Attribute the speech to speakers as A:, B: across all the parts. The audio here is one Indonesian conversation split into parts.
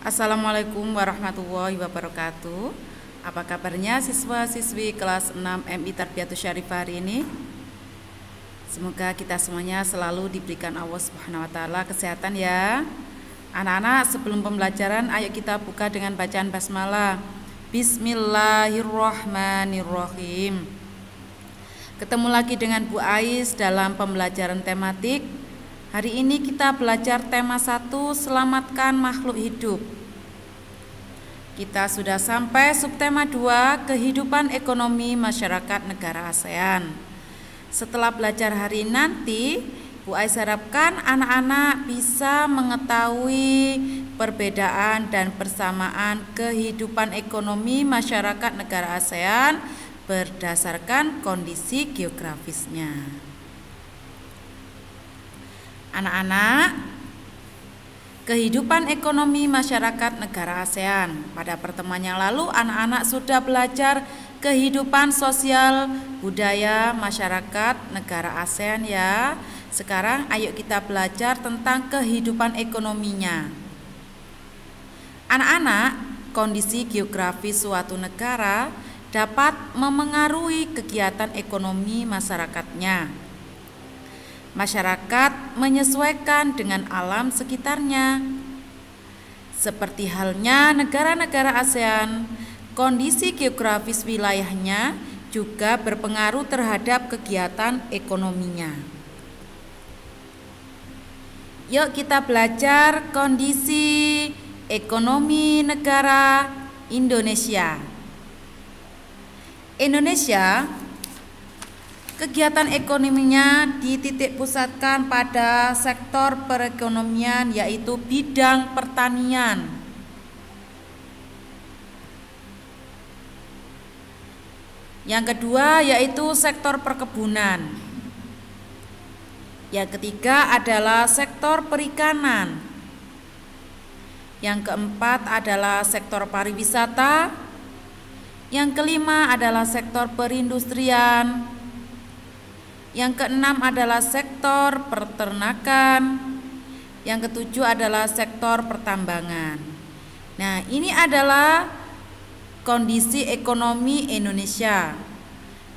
A: Assalamualaikum warahmatullahi wabarakatuh. Apa kabarnya siswa-siswi kelas 6 MI Tarbiyatus Syarifah hari ini? Semoga kita semuanya selalu diberikan Allah Subhanahu wa taala kesehatan ya. Anak-anak, sebelum pembelajaran ayo kita buka dengan bacaan basmalah. Bismillahirrahmanirrahim. Ketemu lagi dengan Bu Ais dalam pembelajaran tematik. Hari ini kita belajar tema 1, selamatkan makhluk hidup. Kita sudah sampai subtema 2, kehidupan ekonomi masyarakat negara ASEAN. Setelah belajar hari ini nanti, Bu Ais harapkan anak-anak bisa mengetahui perbedaan dan persamaan kehidupan ekonomi masyarakat negara ASEAN berdasarkan kondisi geografisnya. Anak-anak, kehidupan ekonomi masyarakat negara ASEAN. Pada pertemuan yang lalu anak-anak sudah belajar kehidupan sosial budaya masyarakat negara ASEAN ya. Sekarang ayo kita belajar tentang kehidupan ekonominya. Anak-anak, kondisi geografis suatu negara dapat memengaruhi kegiatan ekonomi masyarakatnya. Masyarakat menyesuaikan dengan alam sekitarnya. Seperti halnya negara-negara ASEAN, kondisi geografis wilayahnya juga berpengaruh terhadap kegiatan ekonominya. Yuk kita belajar kondisi ekonomi negara Indonesia. Indonesia, kegiatan ekonominya dititik pusatkan pada sektor perekonomian yaitu bidang pertanian. Yang kedua yaitu sektor perkebunan. Yang ketiga adalah sektor perikanan. Yang keempat adalah sektor pariwisata. Yang kelima adalah sektor perindustrian. Yang keenam adalah sektor peternakan. Yang ketujuh adalah sektor pertambangan. Nah, ini adalah kondisi ekonomi Indonesia.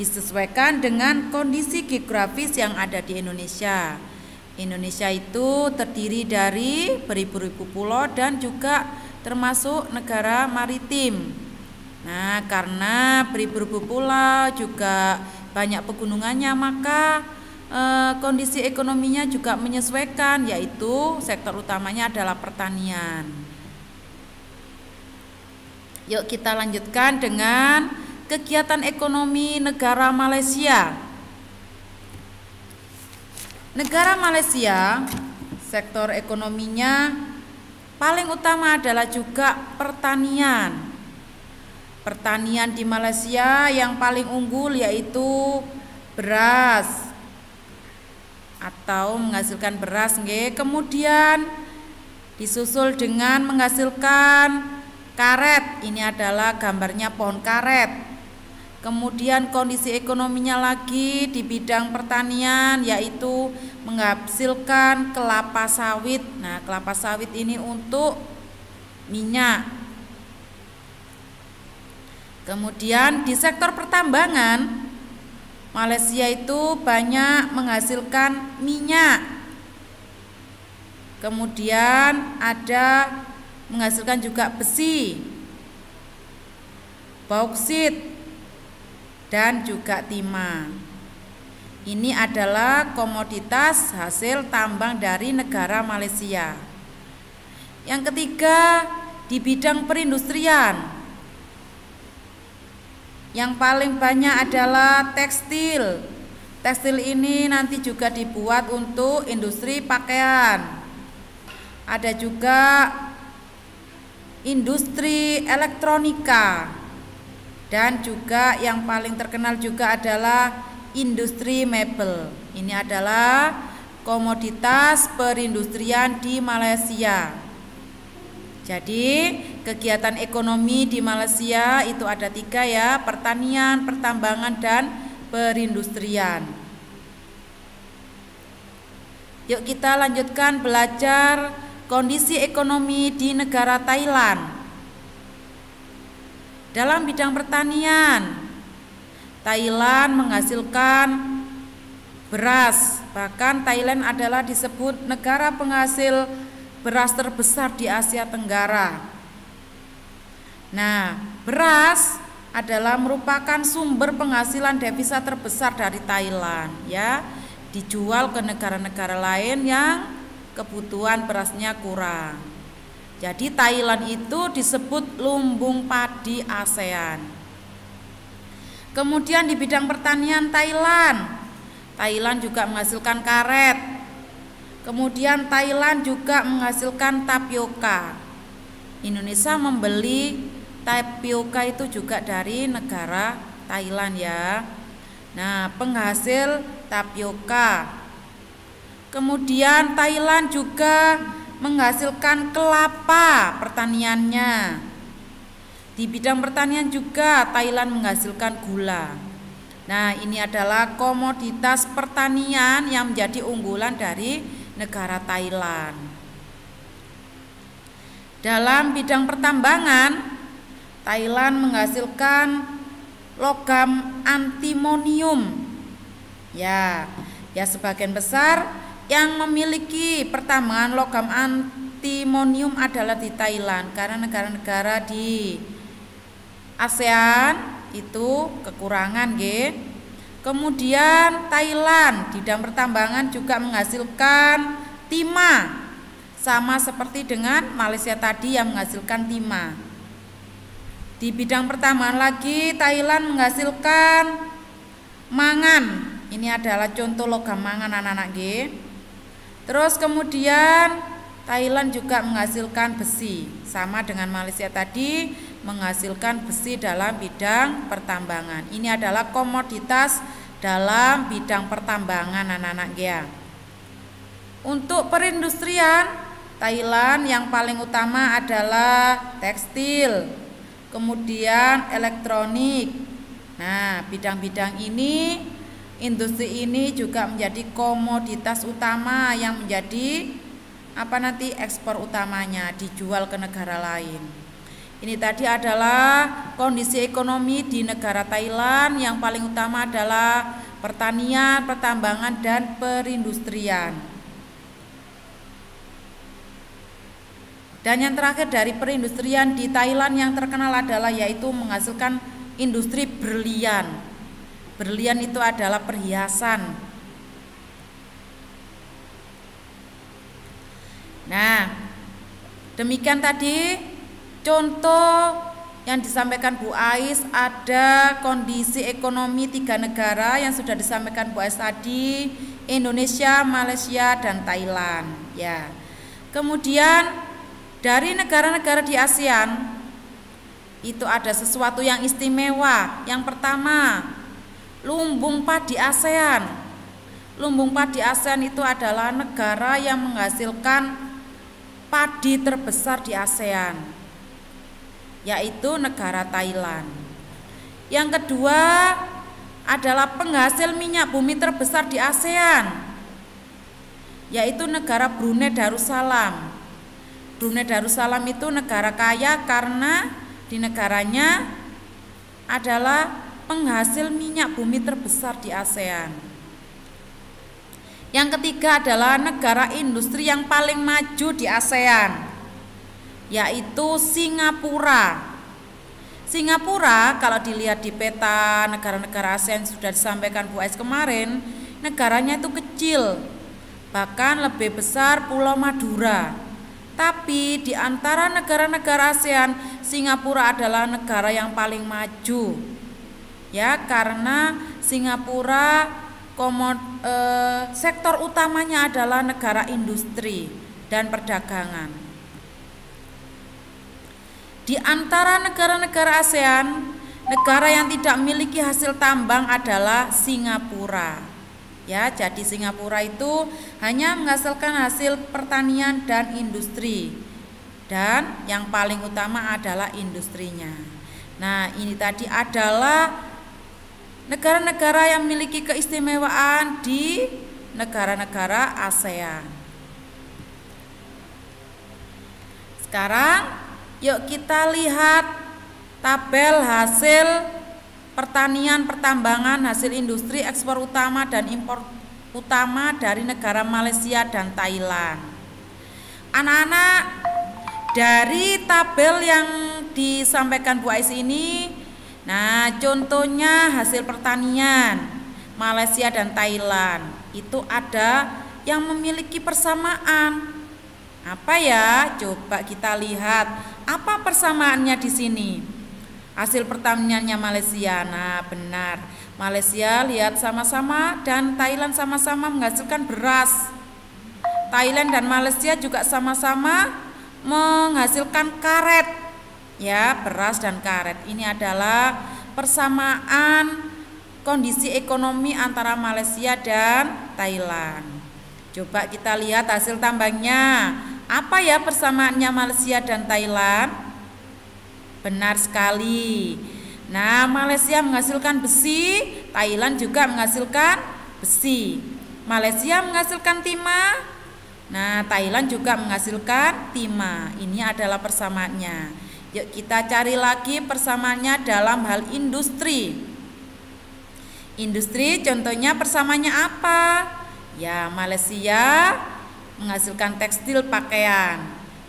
A: Disesuaikan dengan kondisi geografis yang ada di Indonesia. Indonesia itu terdiri dari beribu-ribu pulau dan juga termasuk negara maritim. Nah, karena beribu-ribu pulau juga banyak pegunungannya, maka kondisi ekonominya juga menyesuaikan, yaitu sektor utamanya adalah pertanian. Yuk kita lanjutkan dengan kegiatan ekonomi negara Malaysia. Negara Malaysia, sektor ekonominya paling utama adalah juga pertanian. Pertanian di Malaysia yang paling unggul yaitu beras atau menghasilkan beras, kemudian disusul dengan menghasilkan karet. Ini adalah gambarnya pohon karet. Kemudian kondisi ekonominya lagi di bidang pertanian yaitu menghasilkan kelapa sawit. Nah, kelapa sawit ini untuk minyak. Kemudian di sektor pertambangan, Malaysia itu banyak menghasilkan minyak. Kemudian ada menghasilkan juga besi, bauksit, dan juga timah. Ini adalah komoditas hasil tambang dari negara Malaysia. Yang ketiga, di bidang perindustrian. Yang paling banyak adalah tekstil. Tekstil ini nanti juga dibuat untuk industri pakaian. Ada juga industri elektronika. Dan juga yang paling terkenal juga adalah industri mebel. Ini adalah komoditas perindustrian di Malaysia. Jadi kegiatan ekonomi di Malaysia itu ada 3 ya, pertanian, pertambangan, dan perindustrian. Yuk kita lanjutkan belajar kondisi ekonomi di negara Thailand. Dalam bidang pertanian, Thailand menghasilkan beras. Bahkan Thailand adalah disebut negara penghasil beras terbesar di Asia Tenggara. Nah, beras adalah merupakan sumber penghasilan devisa terbesar dari Thailand, ya. Dijual ke negara-negara lain yang kebutuhan berasnya kurang. Jadi Thailand itu disebut lumbung padi ASEAN. Kemudian di bidang pertanian Thailand juga menghasilkan karet. Kemudian Thailand juga menghasilkan tapioka. Indonesia membeli tapioka itu juga dari negara Thailand, ya. Nah, penghasil tapioka. Kemudian Thailand juga menghasilkan kelapa pertaniannya. Di bidang pertanian juga Thailand menghasilkan gula. Nah, ini adalah komoditas pertanian yang menjadi unggulan dari negara Thailand. Dalam bidang pertambangan, Thailand menghasilkan logam antimonium. Ya, sebagian besar yang memiliki pertambangan logam antimonium adalah di Thailand, karena negara-negara di ASEAN itu kekurangan, nggih. Kemudian Thailand di bidang pertambangan juga menghasilkan timah, sama seperti dengan Malaysia tadi yang menghasilkan timah. Di bidang pertambangan lagi Thailand menghasilkan mangan. Ini adalah contoh logam mangan, anak-anak, nggih. Terus kemudian Thailand juga menghasilkan besi, sama dengan Malaysia tadi menghasilkan besi dalam bidang pertambangan. Ini adalah komoditas dalam bidang pertambangan, anak-anak, ya. Untuk perindustrian, Thailand yang paling utama adalah tekstil, kemudian elektronik. Nah, bidang-bidang ini, industri ini juga menjadi komoditas utama yang menjadi ekspor utamanya, dijual ke negara lain. Ini tadi adalah kondisi ekonomi di negara Thailand. Yang paling utama adalah pertanian, pertambangan, dan perindustrian. Dan yang terakhir dari perindustrian di Thailand yang terkenal adalah yaitu menghasilkan industri berlian. Berlian itu adalah perhiasan. Nah, demikian tadi contoh yang disampaikan Bu Ais. Ada kondisi ekonomi 3 negara yang sudah disampaikan Bu Ais tadi, Indonesia, Malaysia, dan Thailand, ya. Kemudian dari negara-negara di ASEAN itu ada sesuatu yang istimewa. Yang pertama, lumbung padi ASEAN. Lumbung padi ASEAN itu adalah negara yang menghasilkan padi terbesar di ASEAN, yaitu negara Thailand. Yang kedua adalah penghasil minyak bumi terbesar di ASEAN, yaitu negara Brunei Darussalam. Brunei Darussalam itu negara kaya karena di negaranya adalah penghasil minyak bumi terbesar di ASEAN. Yang ketiga adalah negara industri yang paling maju di ASEAN, yaitu Singapura. Singapura kalau dilihat di peta negara-negara ASEAN sudah disampaikan Bu Ais kemarin, negaranya itu kecil, bahkan lebih besar Pulau Madura. Tapi di antara negara-negara ASEAN, Singapura adalah negara yang paling maju, ya, karena Singapura sektor utamanya adalah negara industri dan perdagangan. Di antara negara-negara ASEAN, negara yang tidak memiliki hasil tambang adalah Singapura. Ya, jadi Singapura itu hanya menghasilkan hasil pertanian dan industri, dan yang paling utama adalah industrinya. Nah, ini tadi adalah negara-negara yang memiliki keistimewaan di negara-negara ASEAN. Sekarang yuk kita lihat tabel hasil pertanian, pertambangan, hasil industri, ekspor utama dan impor utama dari negara Malaysia dan Thailand. Anak-anak, dari tabel yang disampaikan Bu Ais ini, nah contohnya hasil pertanian Malaysia dan Thailand itu ada yang memiliki persamaan. Apa ya? Coba kita lihat apa persamaannya di sini. Hasil pertaniannya Malaysia. Nah, benar. Malaysia lihat sama-sama dan Thailand sama-sama menghasilkan beras. Thailand dan Malaysia juga sama-sama menghasilkan karet. Ya, beras dan karet. Ini adalah persamaan kondisi ekonomi antara Malaysia dan Thailand. Coba kita lihat hasil tambangnya. Apa ya persamaannya Malaysia dan Thailand? Benar sekali. Nah, Malaysia menghasilkan besi, Thailand juga menghasilkan besi. Malaysia menghasilkan timah. Nah, Thailand juga menghasilkan timah. Ini adalah persamaannya. Yuk kita cari lagi persamaannya dalam hal industri. Industri contohnya persamaannya apa? Ya, Malaysia menghasilkan tekstil pakaian.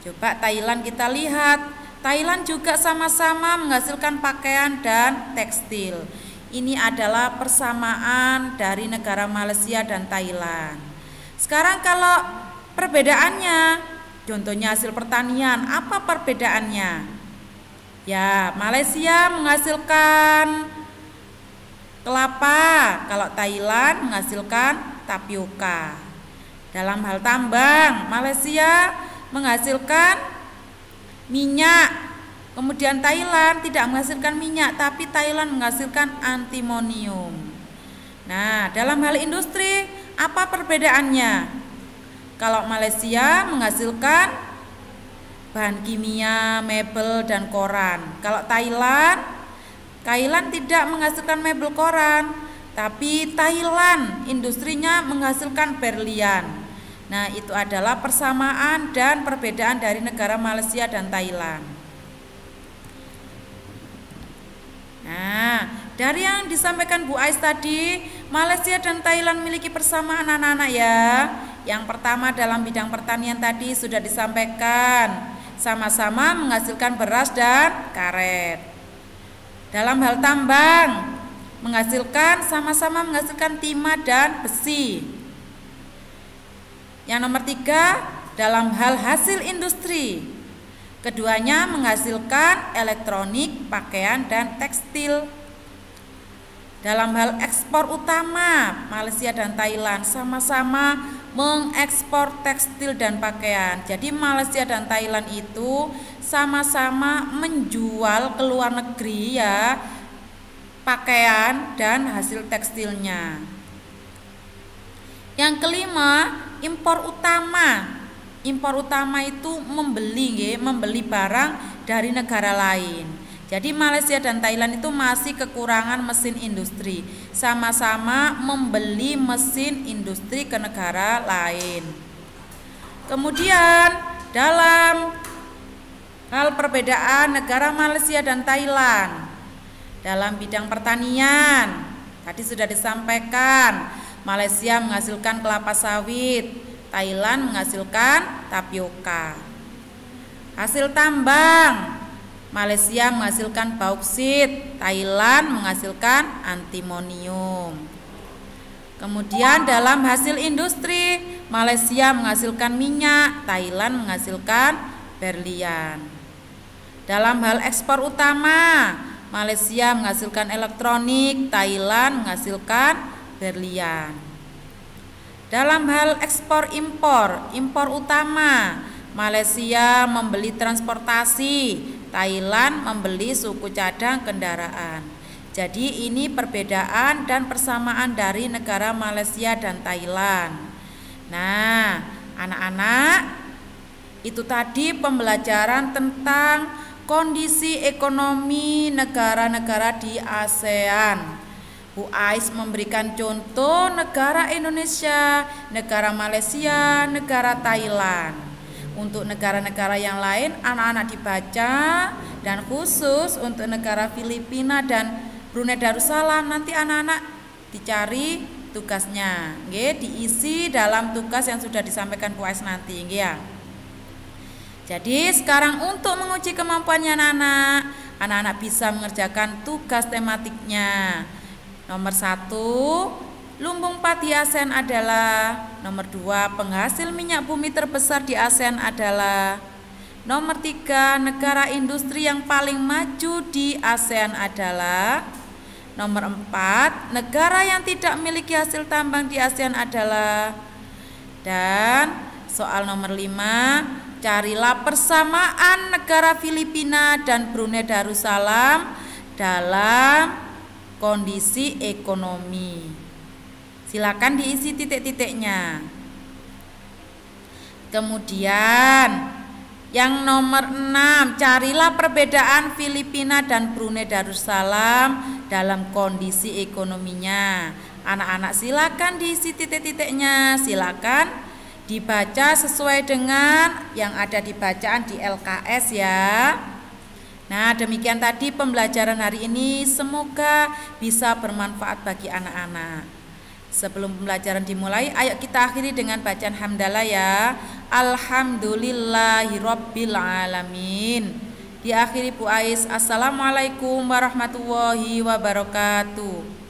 A: Coba Thailand kita lihat. Thailand juga sama-sama menghasilkan pakaian dan tekstil. Ini adalah persamaan dari negara Malaysia dan Thailand. Sekarang kalau perbedaannya, contohnya hasil pertanian, apa perbedaannya? Ya, Malaysia menghasilkan kelapa, kalau Thailand menghasilkan tapioka. Dalam hal tambang, Malaysia menghasilkan minyak, kemudian Thailand tidak menghasilkan minyak, tapi Thailand menghasilkan antimonium. Nah, dalam hal industri, apa perbedaannya? Kalau Malaysia menghasilkan bahan kimia, mebel, dan koran. Kalau Thailand tidak menghasilkan mebel, koran, tapi Thailand industrinya menghasilkan berlian. Nah, itu adalah persamaan dan perbedaan dari negara Malaysia dan Thailand. Nah, dari yang disampaikan Bu Ais tadi, Malaysia dan Thailand memiliki persamaan anak-anak ya. Yang pertama dalam bidang pertanian tadi sudah disampaikan, sama-sama menghasilkan beras dan karet. Dalam hal tambang, sama-sama menghasilkan timah dan besi. Yang nomor 3, dalam hal hasil industri, keduanya menghasilkan elektronik, pakaian, dan tekstil. Dalam hal ekspor utama, Malaysia dan Thailand sama-sama mengekspor tekstil dan pakaian. Jadi Malaysia dan Thailand itu sama-sama menjual ke luar negeri ya pakaian dan hasil tekstilnya. Yang kelima, impor utama. Impor utama itu membeli barang dari negara lain. Jadi Malaysia dan Thailand itu masih kekurangan mesin industri. Sama-sama membeli mesin industri ke negara lain. Kemudian dalam hal perbedaan negara Malaysia dan Thailand dalam bidang pertanian, tadi sudah disampaikan, Malaysia menghasilkan kelapa sawit, Thailand menghasilkan tapioka. Hasil tambang, Malaysia menghasilkan bauksit, Thailand menghasilkan antimonium. Kemudian dalam hasil industri, Malaysia menghasilkan minyak, Thailand menghasilkan berlian. Dalam hal ekspor utama, Malaysia menghasilkan elektronik, Thailand menghasilkan berlian. Dalam hal ekspor impor utama, Malaysia membeli transportasi, Thailand membeli suku cadang kendaraan. Jadi ini perbedaan dan persamaan dari negara Malaysia dan Thailand. Nah, anak-anak, itu tadi pembelajaran tentang kondisi ekonomi negara-negara di ASEAN. Bu Ais memberikan contoh negara Indonesia, negara Malaysia, negara Thailand. Untuk negara-negara yang lain anak-anak dibaca, dan khusus untuk negara Filipina dan Brunei Darussalam nanti anak-anak dicari tugasnya, nggih, diisi dalam tugas yang sudah disampaikan Bu Ais nanti, nggih ya. Jadi sekarang untuk menguji kemampuannya anak-anak bisa mengerjakan tugas tematiknya. Nomor 1, lumbung padi ASEAN adalah. Nomor 2, penghasil minyak bumi terbesar di ASEAN adalah. Nomor 3, negara industri yang paling maju di ASEAN adalah. Nomor 4, negara yang tidak memiliki hasil tambang di ASEAN adalah. Dan soal nomor 5, carilah persamaan negara Filipina dan Brunei Darussalam dalam kondisi ekonomi. Silakan diisi titik-titiknya. Kemudian yang nomor 6, carilah perbedaan Filipina dan Brunei Darussalam dalam kondisi ekonominya. Anak-anak silakan diisi titik-titiknya, silakan dibaca sesuai dengan yang ada di bacaan di LKS ya. Nah, demikian tadi pembelajaran hari ini, semoga bisa bermanfaat bagi anak-anak. Sebelum pembelajaran dimulai, ayo kita akhiri dengan bacaan hamdalah ya. Alhamdulillahirabbil alamin. Diakhiri Bu Ais. Assalamualaikum warahmatullahi wabarakatuh.